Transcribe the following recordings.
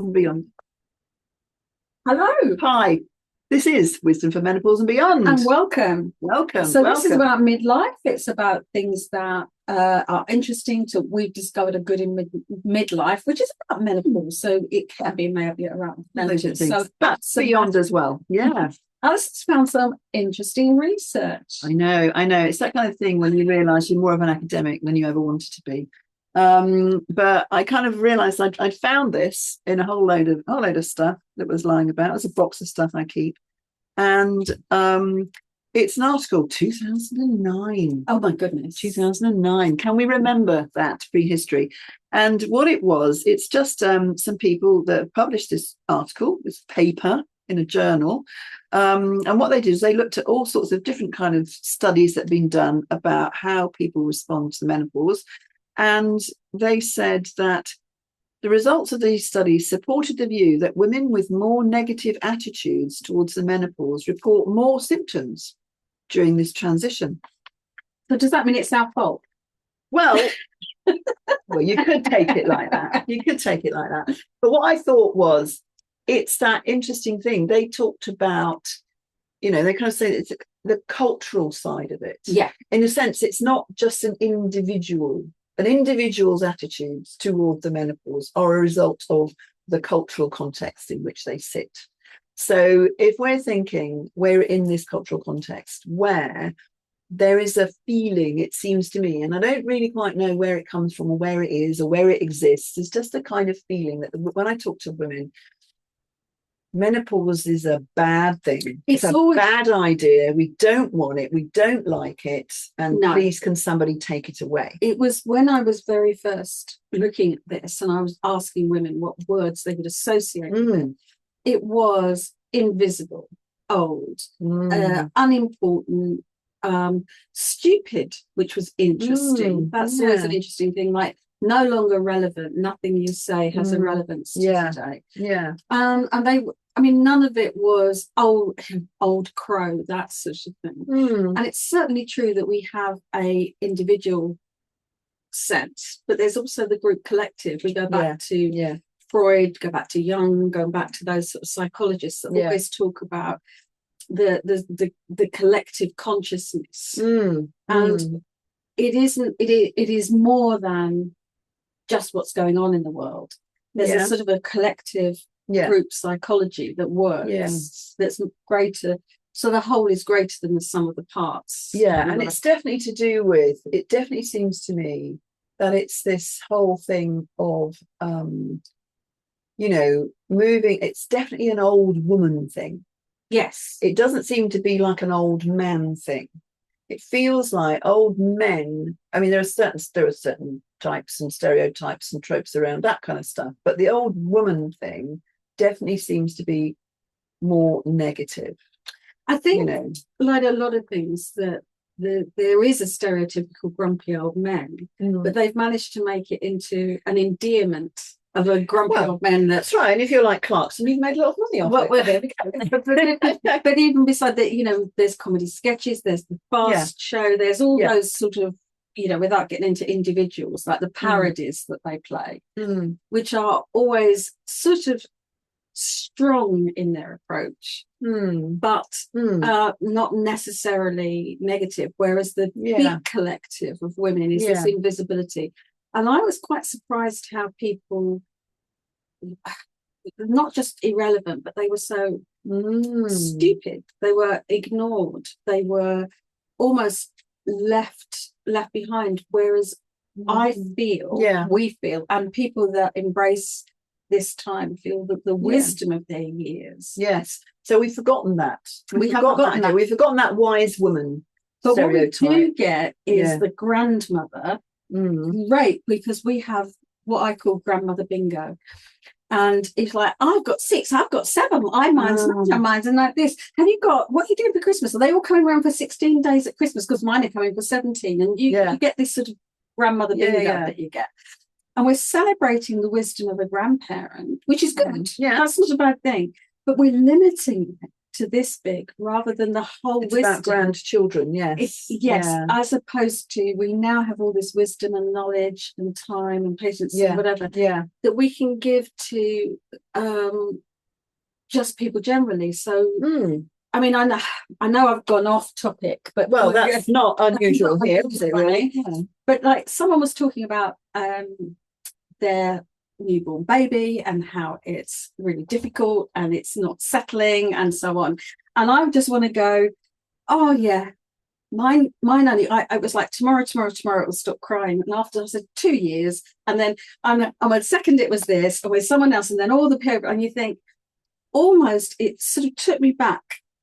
and Beyond. Hello. Hi, this is Wisdom for Menopause and Beyond. And welcome. Welcome. This is about midlife. It's about things that are interesting to. We've discovered a good in midlife, which is about menopause. So it can be maybe around menopause. So that's beyond as well. Yeah. Alison's found some interesting research. I know. It's that kind of thing when you realise you're more of an academic than you ever wanted to be. But I kind of realised I'd found this in a whole load of stuff that was lying about. It's a box of stuff I keep, and it's an article 2009. Oh my goodness, 2009. Can we remember that prehistory? And what it was, it's just some people that published this article, this paper in a journal, and what they did is they looked at all sorts of different kind of studies that have been done about how people respond to the menopause. And they said that the results of these studies supported the view that women with more negative attitudes towards the menopause report more symptoms during this transition. So does that mean it's our fault? Well, you could take it like that. But what I thought was, it's that interesting thing. They talked about, they kind of say it's the cultural side of it. Yeah. In a sense, it's not just an individual's attitudes toward the menopause are a result of the cultural context in which they sit. So if we're thinking we're in this cultural context where there is a feeling, it seems to me, and I don't really quite know where it comes from or where it is or where it exists, it's just a kind of feeling that when I talk to women, menopause is a bad thing. It's always a bad idea. We don't want it. We don't like it. And please, can somebody take it away? It was when I was very first looking at this and I was asking women what words they would associate with. It was invisible, old, unimportant, stupid, which was interesting. That's always an interesting thing. Like, no longer relevant. Nothing you say has a relevance to today. Yeah. And none of it was old crow, that sort of thing. And it's certainly true that we have a individual sense, but there's also the group collective. We go back to Freud, go back to Jung, go back to those sort of psychologists that always talk about the collective consciousness. And it is more than just what's going on in the world. There's a sort of a collective group psychology that works, that's greater. So the whole is greater than the sum of the parts. And it's definitely to do with, it definitely seems to me that it's this whole thing of moving. It's definitely an old woman thing. Yes. It doesn't seem to be like an old man thing. It feels like old men. There are certain types and stereotypes and tropes around that kind of stuff, but the old woman thing definitely seems to be more negative. I think, like a lot of things, that there is a stereotypical grumpy old man, but they've managed to make it into an endearment of a grumpy old man. That's right. And if you're like Clarkson, you've made a lot of money off it. There we go. But even beside that, there's comedy sketches, there's the fast show, there's all those sort of, without getting into individuals, like the parodies that they play, which are always sort of strong in their approach, but not necessarily negative. Whereas the big collective of women is this invisibility. And I was quite surprised how people, not just irrelevant, but they were so stupid. They were ignored. They were almost left behind. Whereas I feel, we feel, and people that embrace this time feel that the wisdom of their years. Yes. So we've forgotten that. We've forgotten that wise woman stereotype. What we do get is the grandmother. Right, because we have what I call grandmother bingo, and it's like, I've got 6, I've got 7, mine's and like this. Have you got, what are you doing for Christmas? Are they all coming around for 16 days at Christmas? Because mine are coming for 17, and you get this sort of grandmother bingo that you get. And we're celebrating the wisdom of a grandparent, which is good. That's not a bad thing, but we're limiting it to this big, rather than the whole It's wisdom. about grandchildren, yes. As opposed to, we now have all this wisdom and knowledge and time and patience and whatever that we can give to just people generally. So I mean, I know I've gone off topic, but that's not unusual here, is it really? Yeah. But like, someone was talking about their newborn baby and how it's really difficult and it's not settling and so on, and I just want to go, oh yeah, mine only, I was like, tomorrow it will stop crying, and after I said 2 years, and then I'm a second it was this, or with someone else, and then all the people, and you think, almost it sort of took me back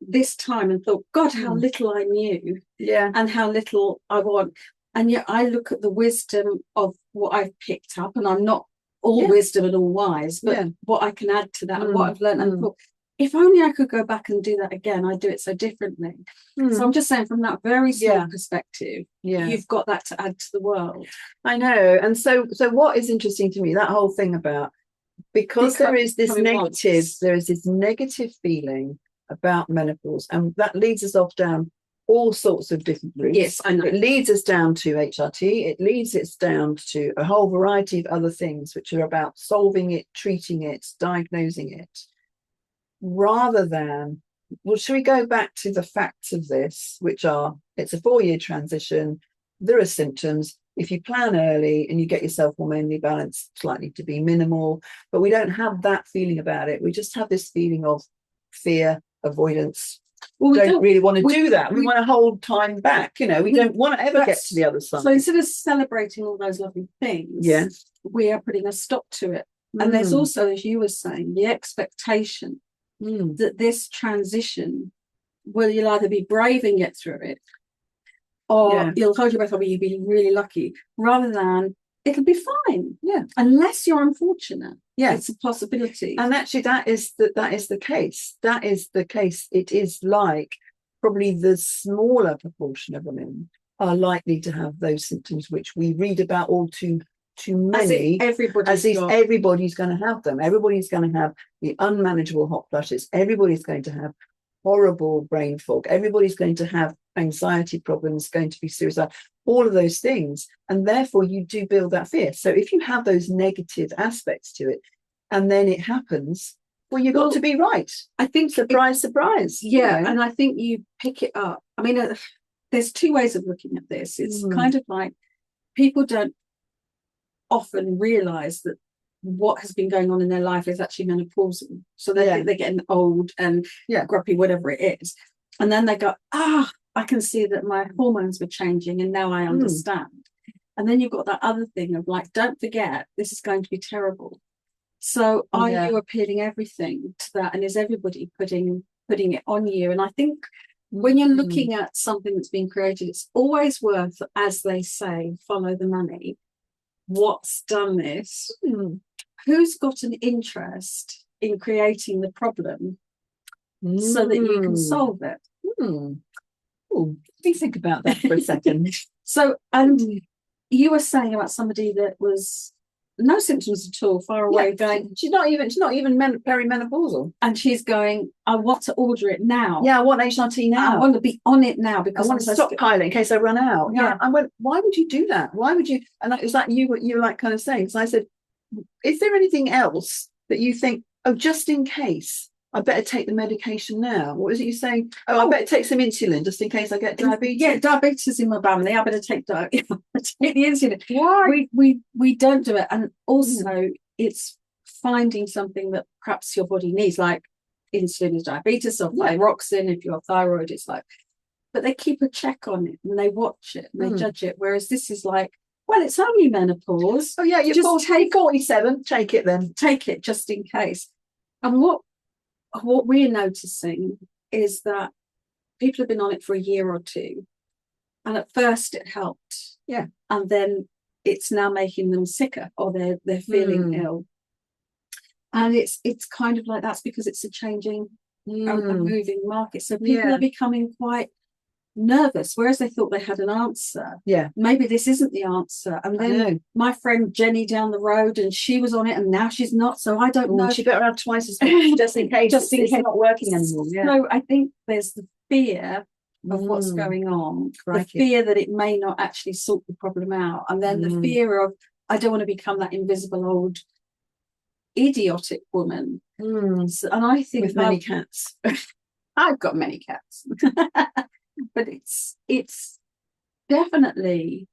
this time and thought, God, how little I knew, and how little I want. And yet I look at the wisdom of what I've picked up, and I'm not all wisdom and all wise, but what I can add to that and what I've learned, and thought, if only I could go back and do that again, I'd do it so differently. So I'm just saying, from that very small perspective, you've got that to add to the world. I know. And so what is interesting to me, that whole thing about, because there is this negative feeling about menopause, and that leads us off down all sorts of different routes. Yes, I know. It leads us down to HRT. It leads us down to a whole variety of other things, which are about solving it, treating it, diagnosing it, rather than, well, should we go back to the facts of this, which are, it's a 4-year transition. There are symptoms. If you plan early and you get yourself hormonally balanced, it's likely to be minimal, but we don't have that feeling about it. We just have this feeling of fear, avoidance. We don't really want to do that. We want to hold time back. We don't want to ever get to the other side. So instead of celebrating all those lovely things, we are putting a stop to it. And there's also, as you were saying, the expectation that this transition, you'll either be brave and get through it, or you'll hold your breath, or you'll be really lucky, rather than it'll be fine. Unless you're unfortunate. It's a possibility. And actually that is the case. That is the case. It is like, probably the smaller proportion of women are likely to have those symptoms, which we read about all too many, as if everybody's going to have them. Everybody's going to have the unmanageable hot flushes. Everybody's going to have horrible brain fog. Everybody's going to have anxiety problems, going to be suicide, all of those things. And therefore you do build that fear. So if you have those negative aspects to it, and then it happens, well, you've got to be right. I think, surprise. And I think you pick it up. I mean, there's two ways of looking at this. It's kind of like, people don't often realize that what has been going on in their life is actually menopausal. So they think they're getting old and grumpy, whatever it is. And then they go, I can see that my hormones were changing, and now I understand. And then you've got that other thing of like, don't forget, this is going to be terrible. So are you appealing everything to that? And is everybody putting it on you? And I think when you're looking at something that's being created, it's always worth, as they say, follow the money. What's done this? Who's got an interest in creating the problem so that you can solve it? Let me think about that for a second. So, and you were saying about somebody that was no symptoms at all, far away, going, she's not even perimenopausal, and she's going, I want to order it now. I want HRT now. I want to be on it now, because I want to stockpile it in case I run out. I went, why would you do that? Why would you? And it was like you were like kind of saying. So I said, is there anything else that you think, just in case, I better take the medication now? What was it you saying? I better take some insulin just in case I get diabetes. Yeah, diabetes in my family. I better take the insulin. Why? We don't do it. And also it's finding something that perhaps your body needs, like insulin is diabetes, or thyroxine if you're thyroid. It's like, but they keep a check on it and they watch it and they judge it. Whereas this is like, well, it's only menopause. You just take 47. Take it then. Take it just in case. And what we're noticing is that people have been on it for a year or two, and at first it helped, and then it's now making them sicker, or they're feeling ill, and it's kind of like, that's because it's a changing, a moving market. So people are becoming quite nervous, whereas they thought they had an answer. Yeah. Maybe this isn't the answer. And then my friend Jenny down the road, and she was on it, and now she's not. So I don't know. She better have twice as much, just in case. Just in it's case. Not working anymore. Yeah. So I think there's the fear of what's going on, the fear that it may not actually sort the problem out, and then the fear of, I don't want to become that invisible old idiotic woman. So, and I think with many cats. I've got many cats. But it's definitely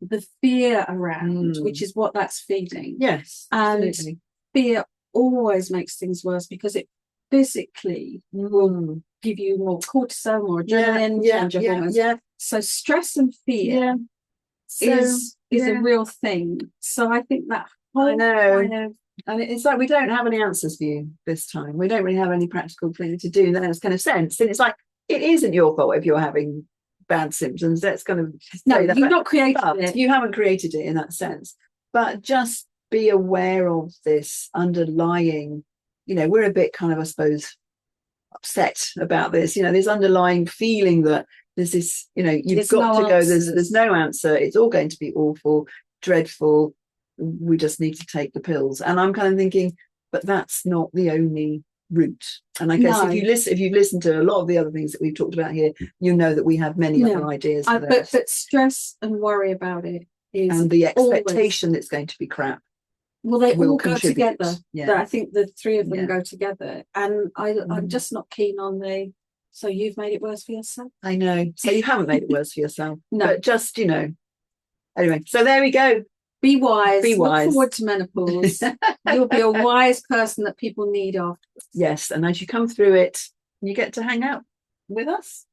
the fear around, which is what that's feeding. Yes, and absolutely. Fear always makes things worse because it physically will give you more cortisol, more adrenaline, yeah. So stress and fear is a real thing. So I think that whole I know. kind of, and it's like we don't have any answers for you this time. We don't really have any practical thing to do in that kind of sense. And it's like, it isn't your fault if you're having bad symptoms. That's going to you've not created it. You haven't created it in that sense. But just be aware of this underlying, we're a bit kind of, I suppose, upset about this. This underlying feeling that there's this, you've got to go, there's no answer. It's all going to be awful, dreadful. We just need to take the pills. And I'm kind of thinking, but that's not the only route. And I guess if you've listened to a lot of the other things that we've talked about here, you know that we have many other ideas for that. But stress and worry about it is, and the expectation that's going to be crap. Well, they all go together. Yeah. I think the three of them go together. And I'm just not keen on so you've made it worse for yourself. I know. So you haven't made it worse for yourself. No. But just, anyway, so there we go. Be wise. Be wise. Look forward to menopause. You'll be a wise person that people need afterwards. Yes. And as you come through it, you get to hang out with us.